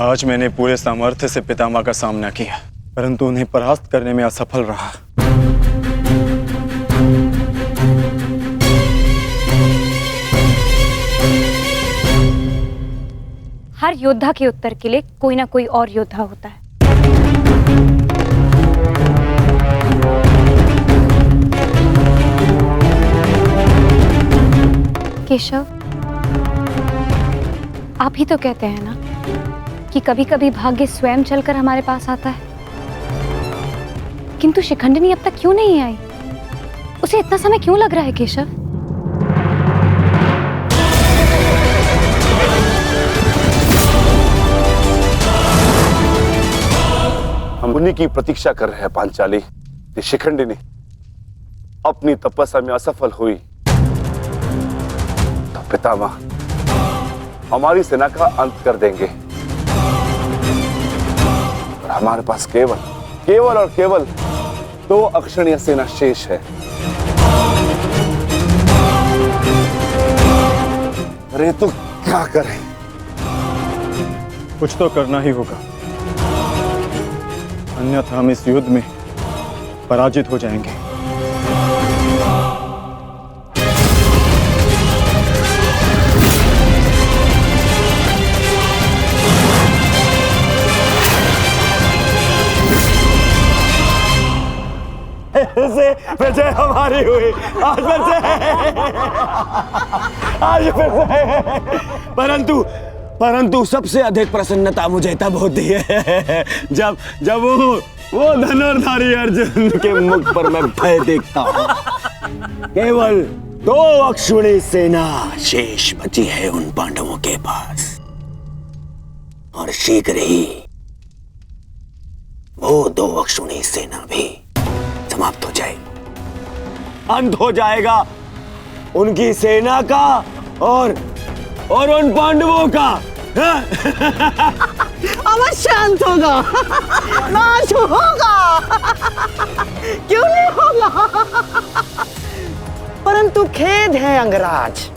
आज मैंने पूरे सामर्थ्य से पितामह का सामना किया, परंतु उन्हें परास्त करने में असफल रहा। हर योद्धा के उत्तर के लिए कोई ना कोई और योद्धा होता है। केशव, आप ही तो कहते हैं ना कि कभी कभी भाग्य स्वयं चलकर हमारे पास आता है, किंतु शिखंडिनी अब तक क्यों नहीं आई? उसे इतना समय क्यों लग रहा है केशव? हम उन्हीं की प्रतीक्षा कर रहे हैं पांचाली कि शिखंडिनी अपनी तपस्या में असफल हुई तो पितामह हमारी सेना का अंत कर देंगे और हमारे पास केवल और केवल 2 अक्षणीय सेना शेष है। अरे तो क्या करें? कुछ तो करना ही होगा, अन्यथा हम इस युद्ध में पराजित हो जाएंगे। विजय हमारी हुई आज फिर से। परंतु सबसे अधिक प्रसन्नता मुझे तब होती है जब वो धनुर्धारी अर्जुन के मुख पर मैं भय देखता हूँ। केवल 2 अक्षुणी सेना शेष बची है उन पांडवों के पास, और शीघ्र ही वो 2 अक्षुणी सेना भी समाप्त हो जाएगी। अंत हो जाएगा उनकी सेना का और उन पांडवों का। अवश्य अंत होगा, नाश होगा, क्यों नहीं होगा? परंतु खेद है अंगराज,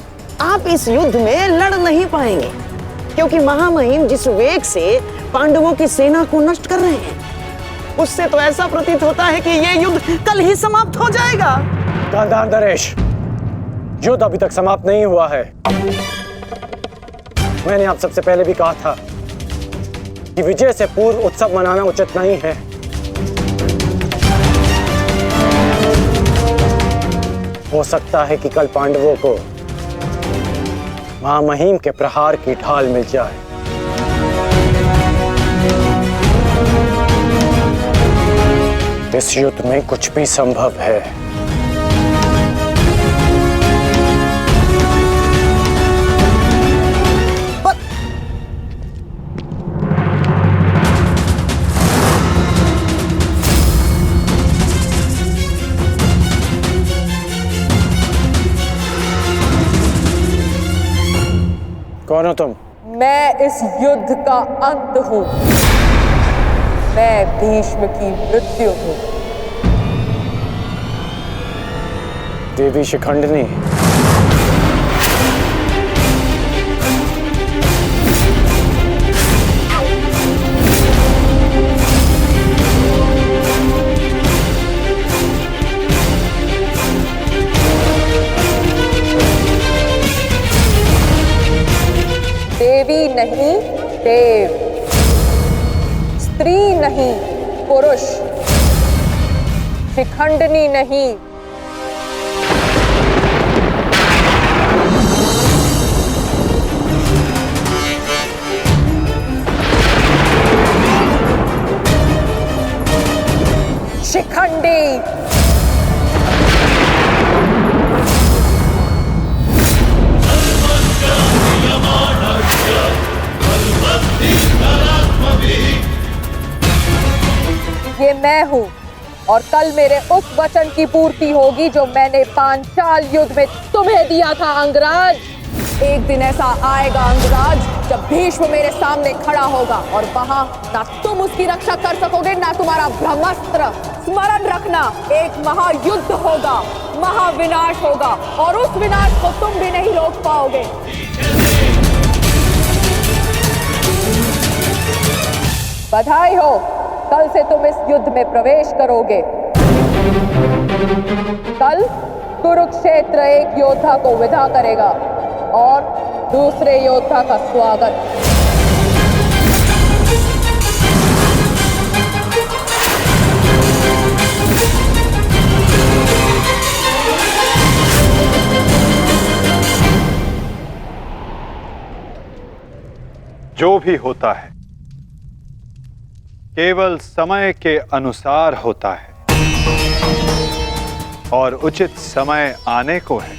आप इस युद्ध में लड़ नहीं पाएंगे, क्योंकि महामहिम जिस वेग से पांडवों की सेना को नष्ट कर रहे हैं, उससे तो ऐसा प्रतीत होता है कि ये युद्ध कल ही समाप्त हो जाएगा। गांधार नरेश, युद्ध अभी तक समाप्त नहीं हुआ है। मैंने आप सबसे पहले भी कहा था कि विजय से पूर्व उत्सव मनाना उचित नहीं है। हो सकता है कि कल पांडवों को महामहिम के प्रहार की ढाल मिल जाए। इस युद्ध में कुछ भी संभव है। कौन हो तुम? मैं इस युद्ध का अंत हूं। मैं भीष्म की मृत्यु हूं। देवी शिखंडिनी, देवी नहीं देव, स्त्री नहीं पुरुष, शिखंडिनी नहीं। शिखंडी। ये मैं हूं, और कल मेरे उस वचन की पूर्ति होगी जो मैंने पांचाल युद्ध में तुम्हें दिया था अंगराज। एक दिन ऐसा आएगा अंगराज जब भीष्म मेरे सामने खड़ा होगा, और वहां ना तुम उसकी रक्षा कर सकोगे ना तुम्हारा ब्रह्मास्त्र। स्मरण रखना, एक महायुद्ध होगा, महाविनाश होगा, और उस विनाश को तुम भी नहीं रोक पाओगे। बधाई हो, कल से तुम इस युद्ध में प्रवेश करोगे। कल कुरुक्षेत्र एक योद्धा को विदा करेगा और दूसरे योद्धा का स्वागत। जो भी होता है केवल समय के अनुसार होता है और उचित समय आने को है।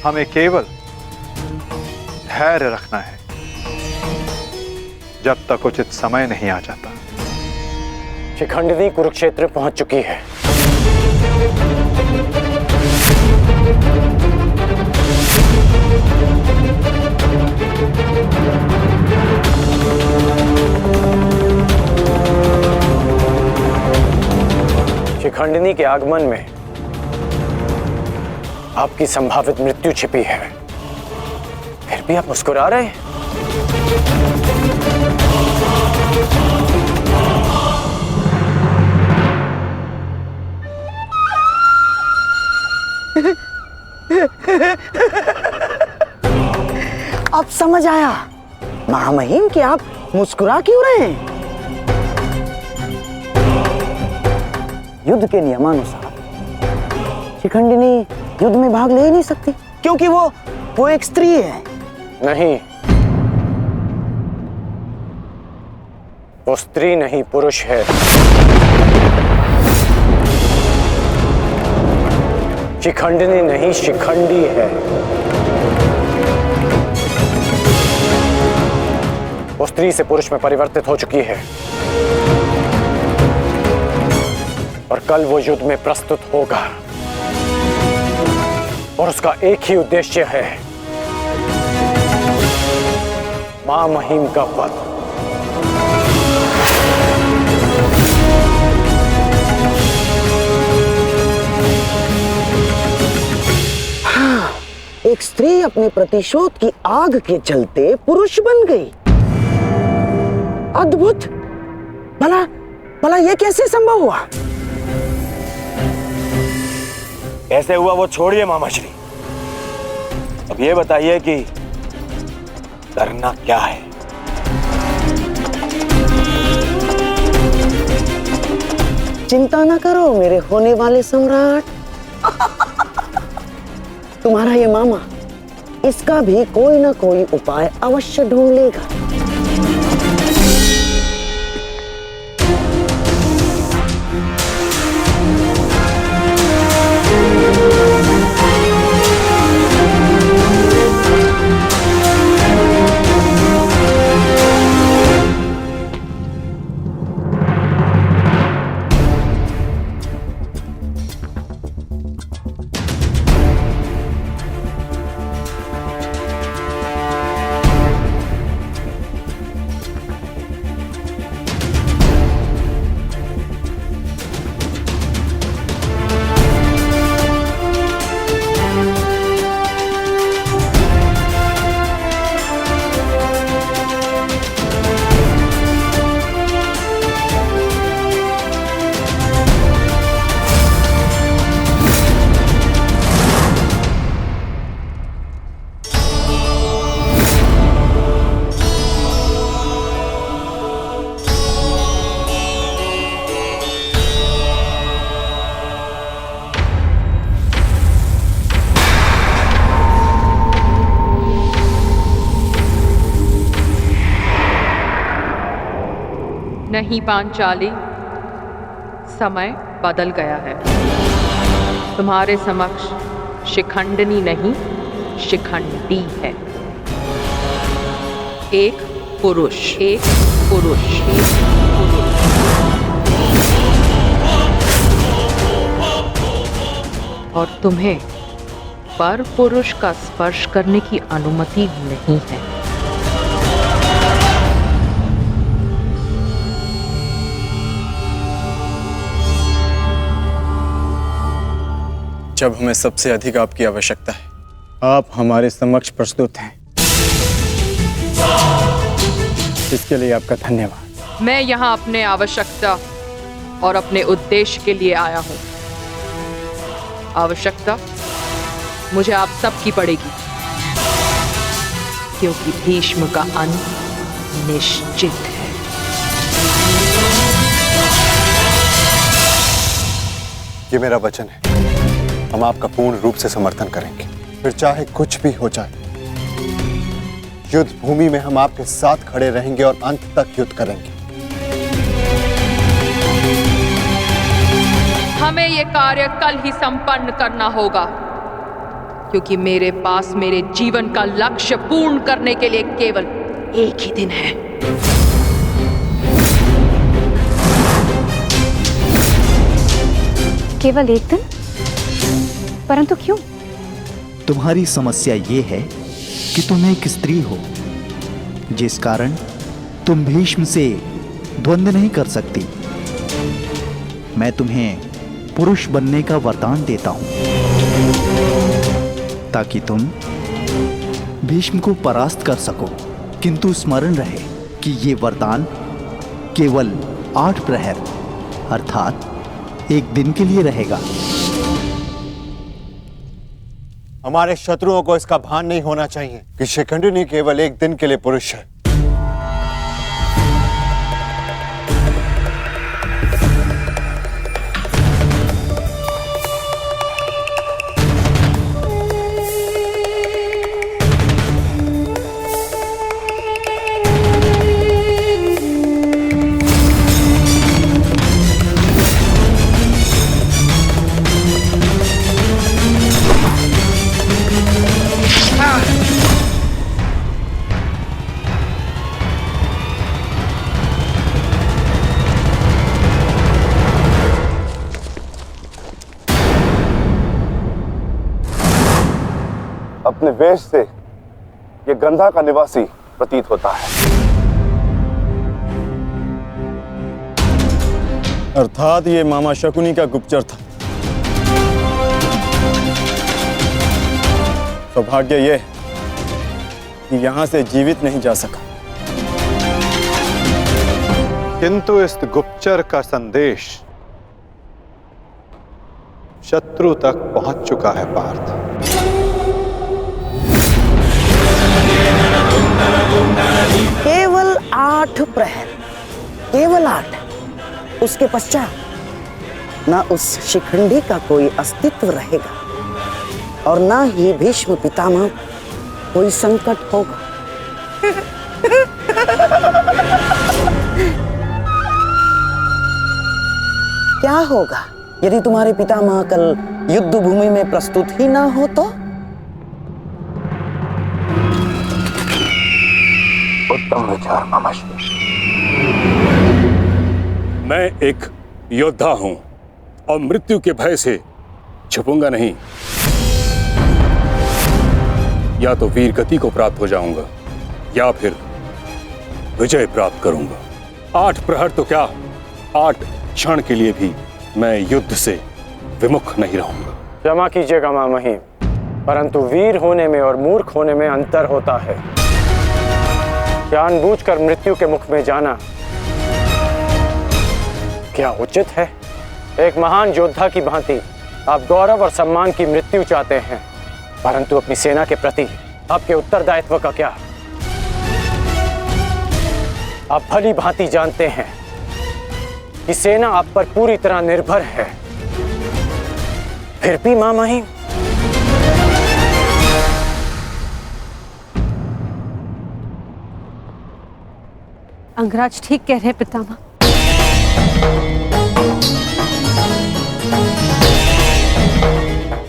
हमें केवल धैर्य रखना है जब तक उचित समय नहीं आ जाता। शिखंडिनी कुरुक्षेत्र पहुंच चुकी है। शिखंडिनी के आगमन में आपकी संभावित मृत्यु छिपी है, फिर भी आप मुस्कुरा रहे हैं। अब समझ आया महामहिम कि आप मुस्कुरा क्यों रहे हैं। युद्ध के नियमानुसार शिखंडिनी युद्ध में भाग ले ही नहीं सकती, क्योंकि वो एक स्त्री है। नहीं, वो स्त्री नहीं पुरुष है। शिखंडिनी नहीं शिखंडी है। वो स्त्री से पुरुष में परिवर्तित हो चुकी है और कल वो युद्ध में प्रस्तुत होगा और उसका एक ही उद्देश्य है, मां महिम का वध। हाँ, एक स्त्री अपने प्रतिशोध की आग के चलते पुरुष बन गई। अद्भुत। भला यह कैसे संभव हुआ? कैसे हुआ वो छोड़िए मामाश्री, अब ये बताइए कि करना क्या है। चिंता ना करो मेरे होने वाले सम्राट। तुम्हारा ये मामा इसका भी कोई ना कोई उपाय अवश्य ढूंढ लेगा। नहीं पांचाली, समय बदल गया है। तुम्हारे समक्ष शिखंडिनी नहीं शिखंडी है। एक पुरुष, एक पुरुष, एक पुरुष। और तुम्हें पर पुरुष का स्पर्श करने की अनुमति नहीं है। जब हमें सबसे अधिक आपकी आवश्यकता है, आप हमारे समक्ष प्रस्तुत हैं। इसके लिए आपका धन्यवाद। मैं यहाँ अपने आवश्यकता और अपने उद्देश्य के लिए आया हूँ। आवश्यकता मुझे आप सबकी पड़ेगी, क्योंकि भीष्म का अंत निश्चित है। ये मेरा वचन है, हम आपका पूर्ण रूप से समर्थन करेंगे, फिर चाहे कुछ भी हो जाए। युद्ध भूमि में हम आपके साथ खड़े रहेंगे और अंत तक युद्ध करेंगे। हमें ये कार्य कल ही संपन्न करना होगा, क्योंकि मेरे पास मेरे जीवन का लक्ष्य पूर्ण करने के लिए केवल एक ही दिन है। केवल एक दिन? परंतु क्यों? तुम्हारी समस्या ये है कि तुम एक स्त्री हो, जिस कारण तुम भीष्म से द्वंद्व नहीं कर सकती। मैं तुम्हें पुरुष बनने का वरदान देता हूं, ताकि तुम भीष्म को परास्त कर सको। किंतु स्मरण रहे कि ये वरदान केवल 8 प्रहर अर्थात एक दिन के लिए रहेगा। हमारे शत्रुओं को इसका भान नहीं होना चाहिए कि शिखंडिनी केवल एक दिन के लिए पुरुष है। अपने वेश से ये गंधा का निवासी प्रतीत होता है। अर्थात ये मामा शकुनी का गुप्तचर था। सौभाग्य ये कि यहां से जीवित नहीं जा सका। किंतु इस गुप्तचर का संदेश शत्रु तक पहुंच चुका है पार्थ। केवल 8 प्रहर, केवल 8। उसके पश्चात ना उस शिखंडी का कोई अस्तित्व रहेगा और ना ही भीष्म पितामह कोई संकट होगा। क्या होगा यदि तुम्हारे पितामह कल युद्ध भूमि में प्रस्तुत ही ना हो तो? उत्तम विचार मामा। मैं एक योद्धा हूं और मृत्यु के भय से छुपूंगा नहीं। या तो वीर गति को प्राप्त हो जाऊंगा या फिर विजय प्राप्त करूंगा। 8 प्रहर तो क्या, 8 क्षण के लिए भी मैं युद्ध से विमुख नहीं रहूंगा। क्षमा कीजिएगा मामहिम, परंतु वीर होने में और मूर्ख होने में अंतर होता है। जानबूझकर मृत्यु के मुख में जाना क्या उचित है? एक महान योद्धा की भांति आप गौरव और सम्मान की मृत्यु चाहते हैं, परंतु अपनी सेना के प्रति आपके उत्तरदायित्व का क्या? आप भली भांति जानते हैं कि सेना आप पर पूरी तरह निर्भर है। फिर भी मामहिम, अंगराज ठीक कह रहे पितामह।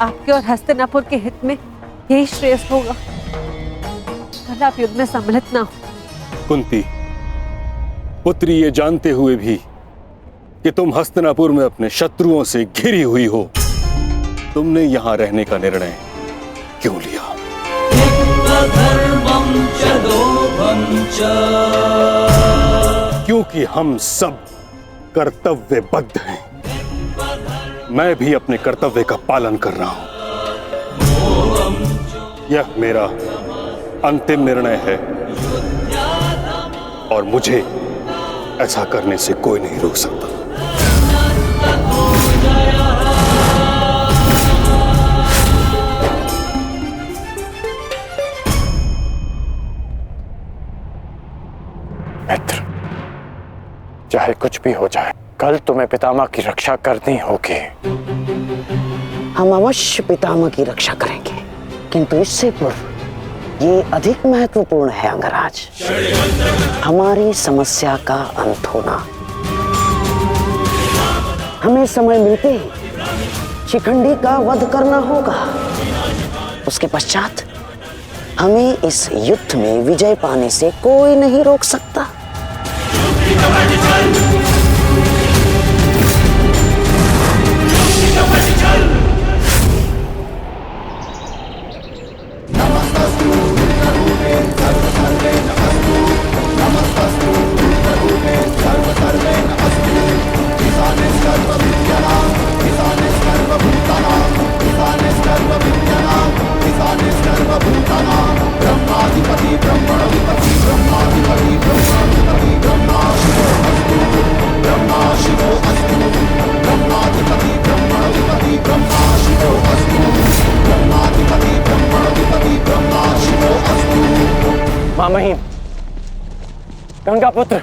आपके और हस्तिनापुर के हित में यही श्रेष्ठ होगा। भले आप युद्ध में सम्मिलित ना हो। कुंती पुत्री, ये जानते हुए भी कि तुम हस्तिनापुर में अपने शत्रुओं से घिरी हुई हो, तुमने यहां रहने का निर्णय क्यों लिया? क्योंकि हम सब कर्तव्यबद्ध हैं। मैं भी अपने कर्तव्य का पालन कर रहा हूं। यह मेरा अंतिम निर्णय है और मुझे ऐसा करने से कोई नहीं रोक सकता। मित्र, चाहे कुछ भी हो जाए, कल तुम्हें पितामह की रक्षा करनी होगी। हम अवश्य पितामह की रक्षा करेंगे, किंतु इससे पूर्व ये अधिक महत्वपूर्ण है अंगराज, हमारी समस्या का अंत होना। हमें समय मिलते ही शिखंडी का वध करना होगा। उसके पश्चात हमें इस युद्ध में विजय पाने से कोई नहीं रोक सकता। मां महिम, गंगा पुत्र,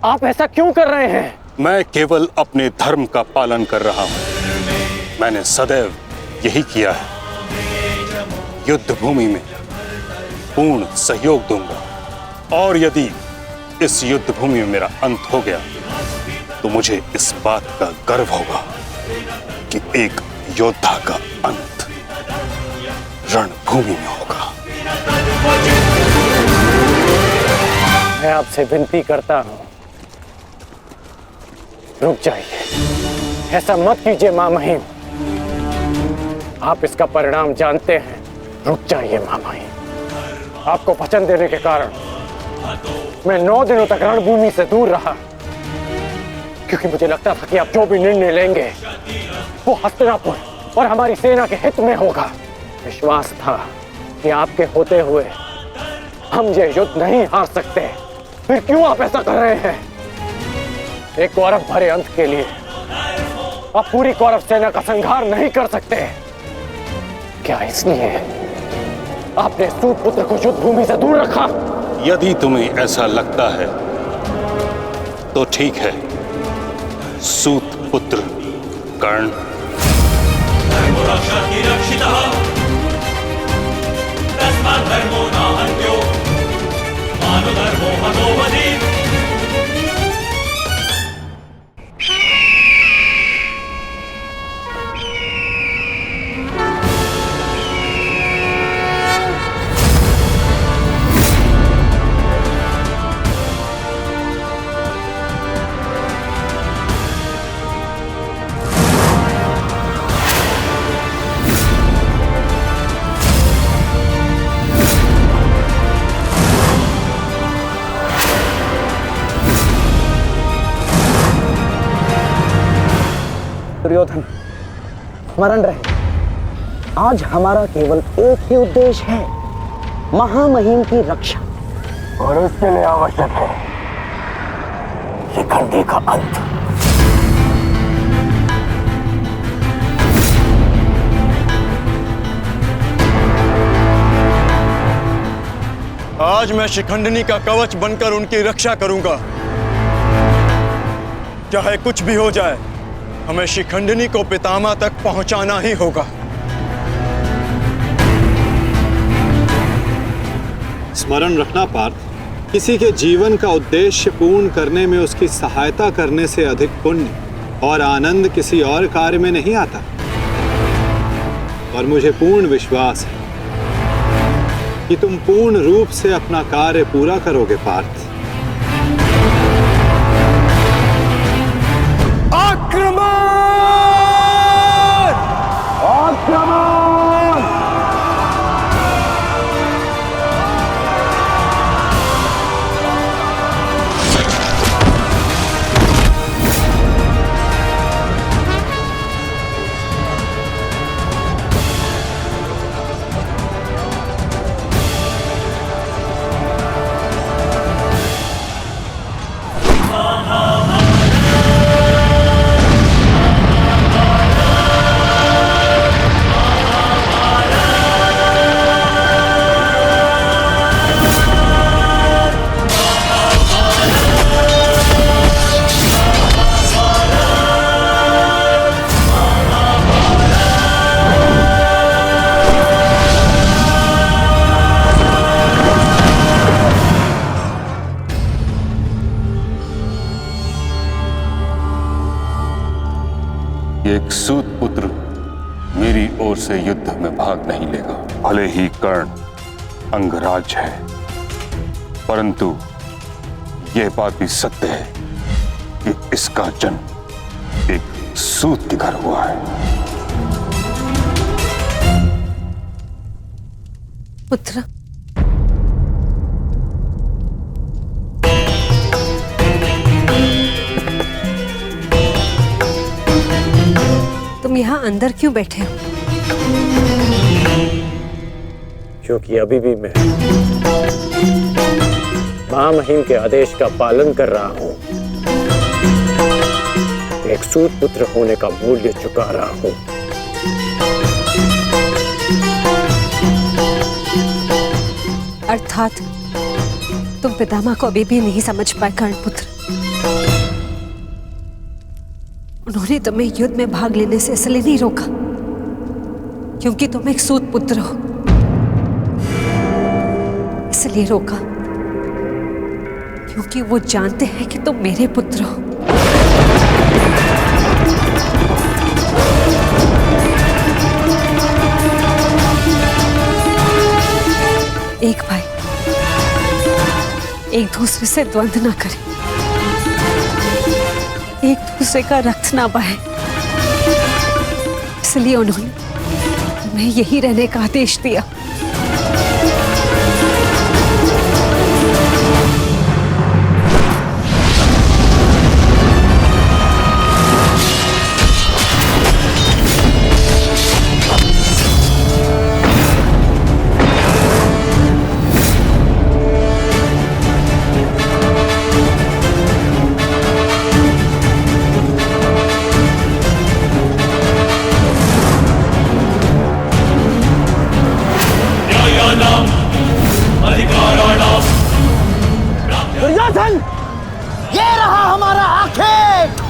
आप ऐसा क्यों कर रहे हैं? मैं केवल अपने धर्म का पालन कर रहा हूं। मैंने सदैव यही किया है। युद्ध भूमि में पूर्ण सहयोग दूंगा, और यदि इस युद्ध भूमि में मेरा अंत हो गया तो मुझे इस बात का गर्व होगा कि एक योद्धा का अंत रणभूमि में होगा। मैं आपसे विनती करता हूं, रुक जाइए। ऐसा मत कीजिए मां महिम, आप इसका परिणाम जानते हैं। रुक जाइए मां महिम। आपको वचन देने के कारण मैं 9 दिनों तक रणभूमि से दूर रहा, क्योंकि मुझे लगता था कि आप जो भी निर्णय लेंगे वो हस्तिनापुर और हमारी सेना के हित में होगा। विश्वास था कि आपके होते हुए हम ये युद्ध नहीं हार सकते। फिर क्यों आप ऐसा कर रहे हैं? एक कौरव भरे अंत के लिए आप पूरी कौरव सेना का संहार नहीं कर सकते। क्या इसलिए आपने सूत पुत्र को युद्ध भूमि से दूर रखा? यदि तुम्हें ऐसा लगता है तो ठीक है। सूत पुत्र कर्ण दुर्योधन, स्मरण रहे, आज हमारा केवल एक ही उद्देश्य है, महामहिम की रक्षा, और उसके लिए आवश्यक है शिखंडी का अंत। आज मैं शिखंडिनी का कवच बनकर उनकी रक्षा करूंगा। चाहे कुछ भी हो जाए, हमें शिखंडिनी को पितामह तक पहुंचाना ही होगा। स्मरण रखना पार्थ, किसी के जीवन का उद्देश्य पूर्ण करने में उसकी सहायता करने से अधिक पुण्य और आनंद किसी और कार्य में नहीं आता। और मुझे पूर्ण विश्वास है कि तुम पूर्ण रूप से अपना कार्य पूरा करोगे पार्थ। आक्रमण! आक्रमण! ये एक सूत पुत्र मेरी ओर से युद्ध में भाग नहीं लेगा। भले ही कर्ण अंगराज है, परंतु यह बात भी सत्य है कि इसका जन्म एक सूत के घर हुआ है। पुत्र, तुम यहाँ अंदर क्यों बैठे हो? क्योंकि अभी भी मैं महामहिम के आदेश का पालन कर रहा हूं। एक सूत पुत्र होने का मूल्य चुका रहा हूं। अर्थात तुम पितामह को अभी भी नहीं समझ पाए कर्णपुत्र। उन्होंने तुम्हें युद्ध में भाग लेने से इसलिए नहीं रोका क्योंकि तुम एक सूत पुत्र हो, इसलिए रोका क्योंकि वो जानते हैं कि तुम मेरे पुत्र हो। एक भाई एक दूसरे से द्वंद्व ना करे, एक दूसरे का रक्त ना बहे, इसलिए उन्होंने तुम्हें यही रहने का आदेश दिया। दुर्योधन, ये रहा हमारा आखेट।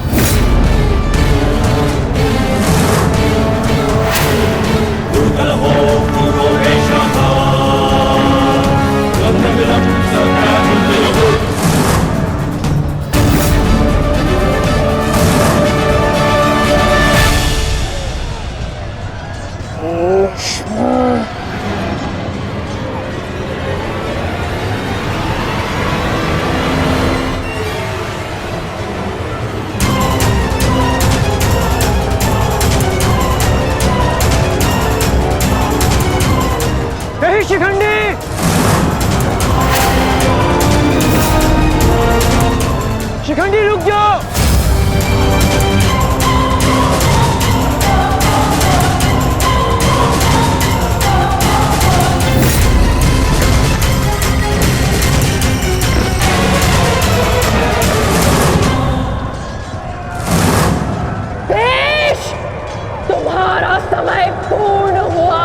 शिखंडी, शिखंडी रुक जाओ। देश, तुम्हारा समय पूर्ण हुआ।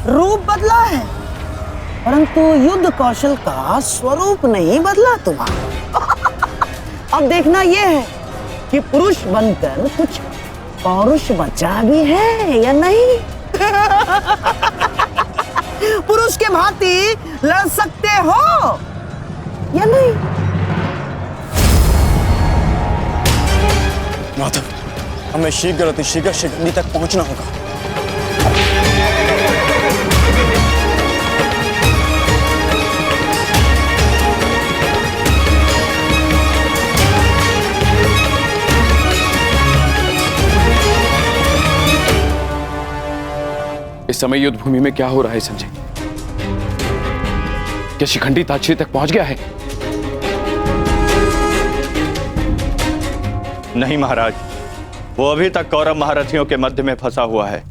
रूप बदला है, परंतु युद्ध कौशल का स्वरूप नहीं बदला तुम्हारा। अब देखना यह है कि पुरुष बनकर कुछ पौरुष बचा भी है या नहीं। पुरुष के भांति लड़ सकते हो या नहीं? माधव, हमें शीघ्र अतिशीघ्र शिखंडी तक पहुंचना होगा। इस समय युद्ध भूमि में क्या हो रहा है संजय? क्या शिखंडी ताक्षी तक पहुंच गया है? नहीं महाराज, वो अभी तक कौरव महारथियों के मध्य में फंसा हुआ है।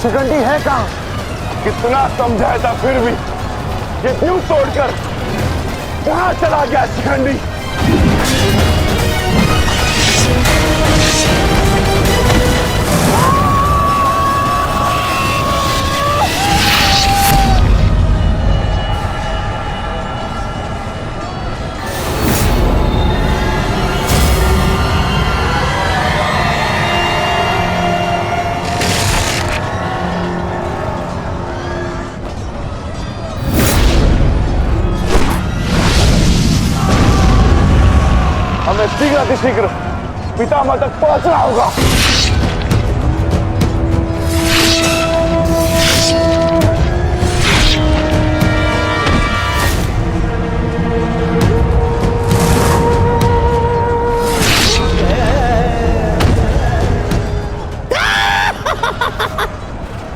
शिखंडी है कहाँ? कितना समझाया था फिर भी ये द्वीप तोड़कर कहाँ चला गया शिखंडी? हमें शीघ्र पितामह तक पहुंचना होगा।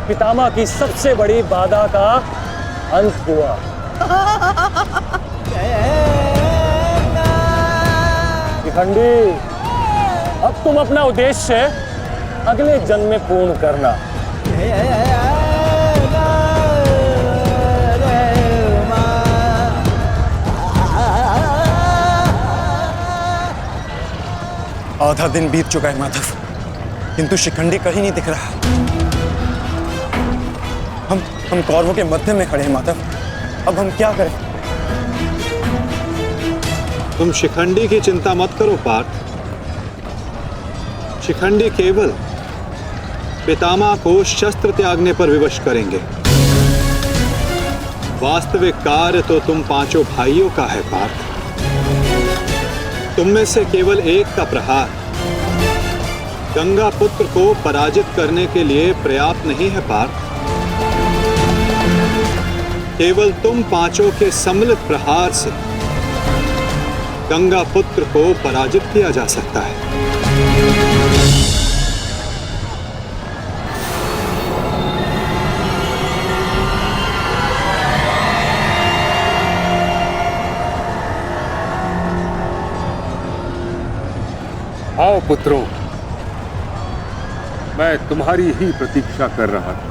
पितामह की सबसे बड़ी बाधा का अंत हुआ। शिखंडी, अब तुम अपना उद्देश्य अगले जन्म में पूर्ण करना। आधा दिन बीत चुका है माधव, किंतु शिखंडी कहीं नहीं दिख रहा। हम कौरवों के मध्य में खड़े हैं माधव, अब हम क्या करें? तुम शिखंडी की चिंता मत करो पार्थ। शिखंडी केवल पितामह को शस्त्र त्यागने पर विवश करेंगे। वास्तविक कार्य तो तुम पांचों भाइयों का है पार्थ। तुम में से केवल एक का प्रहार गंगा पुत्र को पराजित करने के लिए पर्याप्त नहीं है पार्थ। केवल तुम पांचों के सम्मिलित प्रहार से गंगा पुत्र को पराजित किया जा सकता है। आओ पुत्रों, मैं तुम्हारी ही प्रतीक्षा कर रहा था।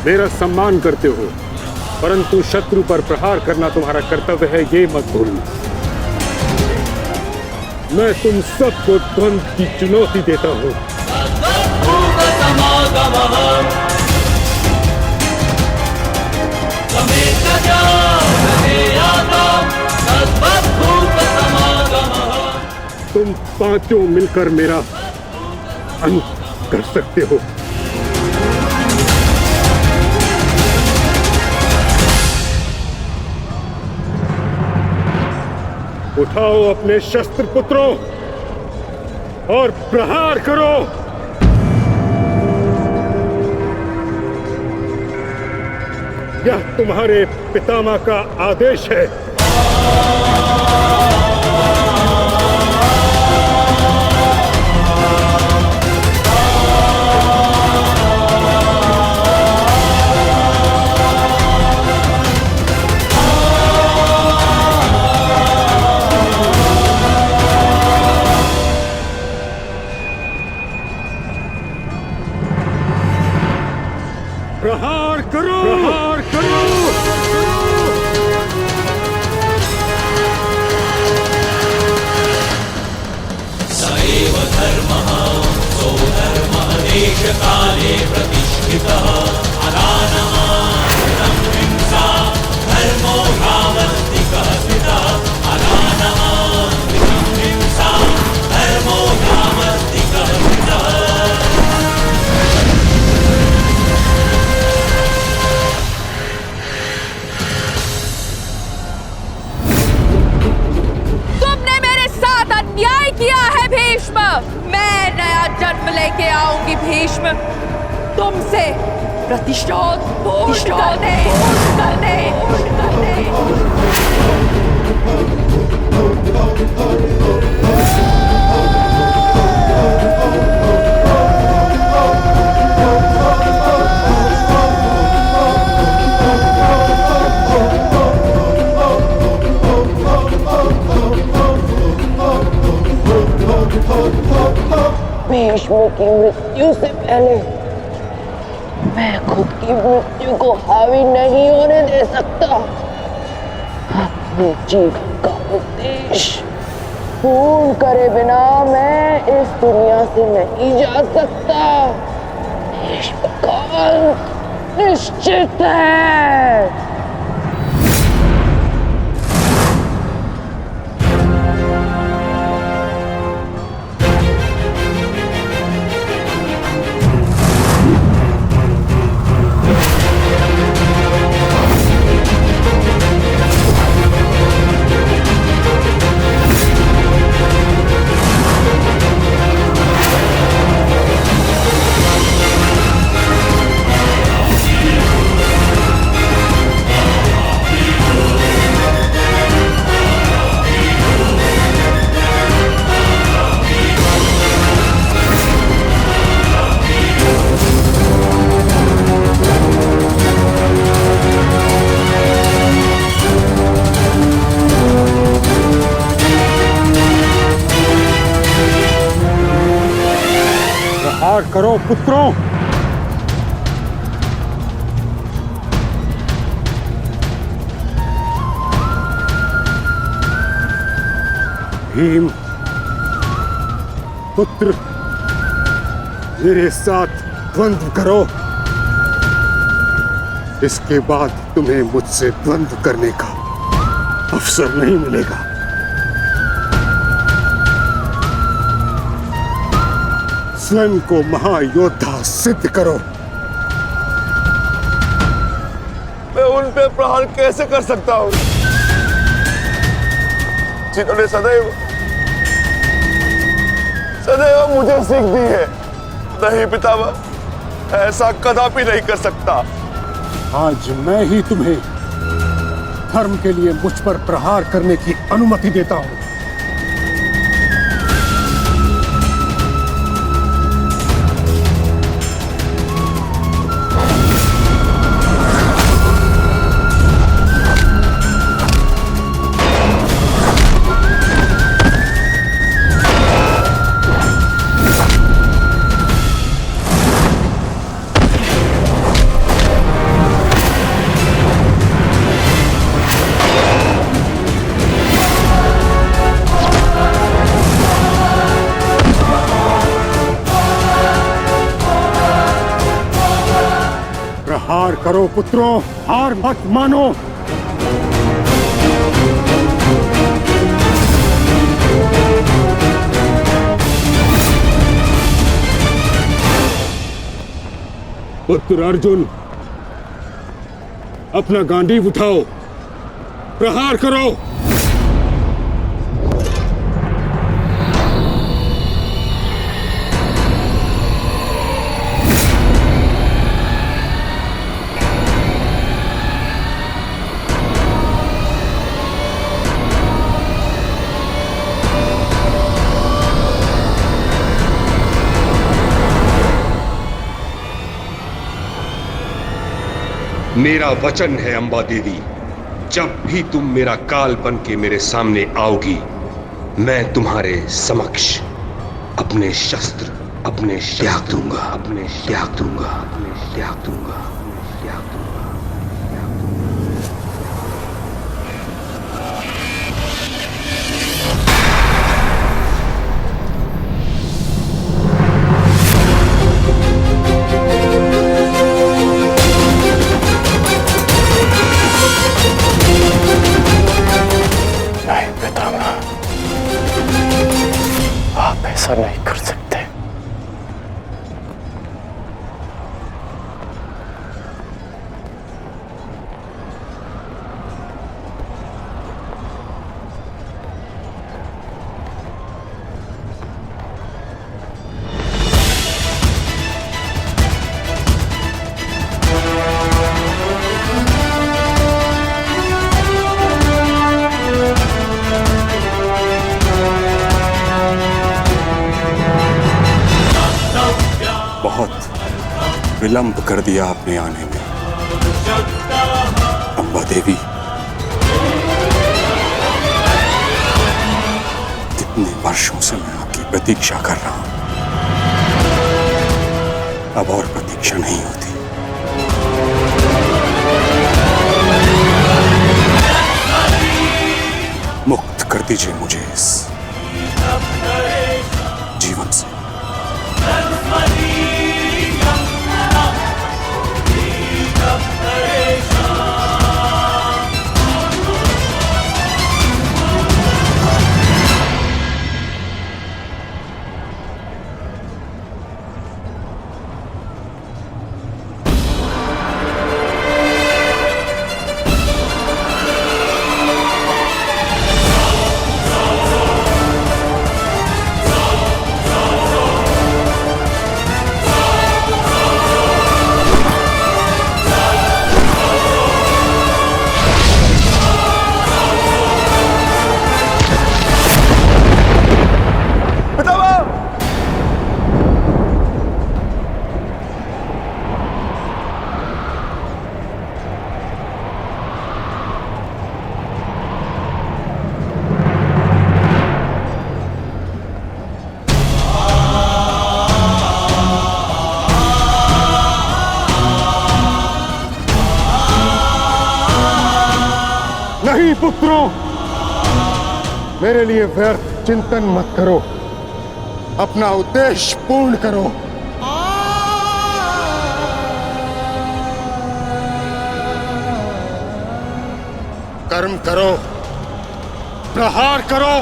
मेरा सम्मान करते हो, परंतु शत्रु पर प्रहार करना तुम्हारा कर्तव्य है, ये मत भूलना। मैं तुम सबको द्वंद्व की चुनौती देता हूं। तुम पांचों मिलकर मेरा अंत कर सकते हो। उठाओ अपने शस्त्र पुत्रों और प्रहार करो। यह तुम्हारे पितामह का आदेश है। प्रहार करो, प्रहार करो। सैव धर्मः सोधर्मः देशकाले प्रतिष्ठितः अदानः हिंसा धर्मो यावत्तिकः स्थितः अदानः हिंसा धर्मो यावत्तिकः स्थितः। अन्याय किया है भीष्म। मैं नया जन्म लेके आऊंगी भीष्म, तुमसे प्रतिशोध पूर्ण करने। भीष्म की मृत्यु से पहले मैं खुद की मृत्यु को हावी नहीं होने दे सकता। अपने जीवन का उद्देश्य पूर्ण करे बिना मैं इस दुनिया से नहीं जा सकता। भीष्म का अंत निश्चित है। प्रहार करो पुत्रों। भीम पुत्र, मेरे साथ द्वंद्व करो। इसके बाद तुम्हें मुझसे द्वंद्व करने का अवसर नहीं मिलेगा। स्वयं को महायोद्धा सिद्ध करो। मैं उन पे प्रहार कैसे कर सकता हूं जिन्होंने सदैव मुझे सीख दी है? नहीं पितामह, ऐसा कदापि नहीं कर सकता। आज मैं ही तुम्हें धर्म के लिए मुझ पर प्रहार करने की अनुमति देता हूं। प्रहार करो पुत्रों, हार मत मानो। पुत्र अर्जुन, अपना गांडीव उठाओ, प्रहार करो। मेरा वचन है अंबा देवी, जब भी तुम मेरा काल बन के मेरे सामने आओगी, मैं तुम्हारे समक्ष अपने शस्त्र त्याग दूंगा। आप ऐसा नहीं कर सकते। विलंब कर दिया आपने आने में, अंबा देवी। कितने वर्षों से मैं आपकी प्रतीक्षा कर रहा हूं। अब और प्रतीक्षा नहीं होती। मुक्त कर दीजिए मुझे इस जीवन से। नहीं पुत्रों, मेरे लिए व्यर्थ चिंतन मत करो, अपना उद्देश्य पूर्ण करो। कर्म करो, प्रहार करो।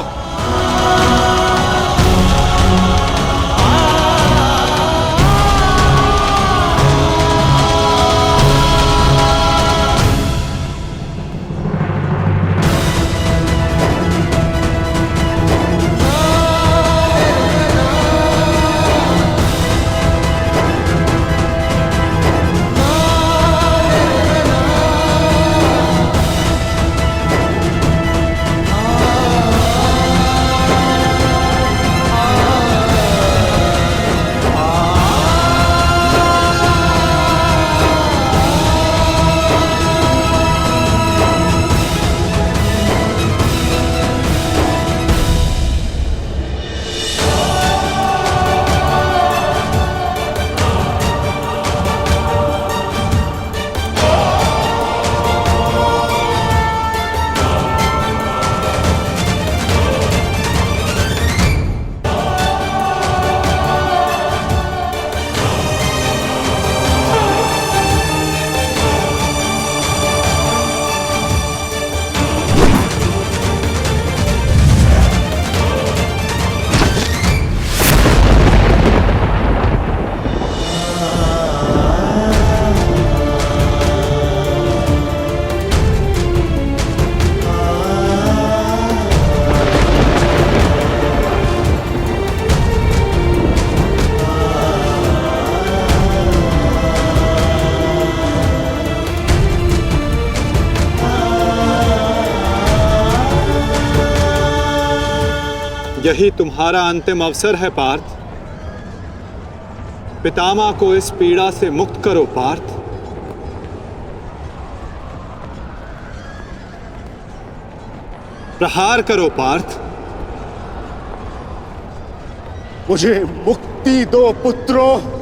यही तुम्हारा अंतिम अवसर है पार्थ। पितामह को इस पीड़ा से मुक्त करो पार्थ। प्रहार करो पार्थ। मुझे मुक्ति दो पुत्रों।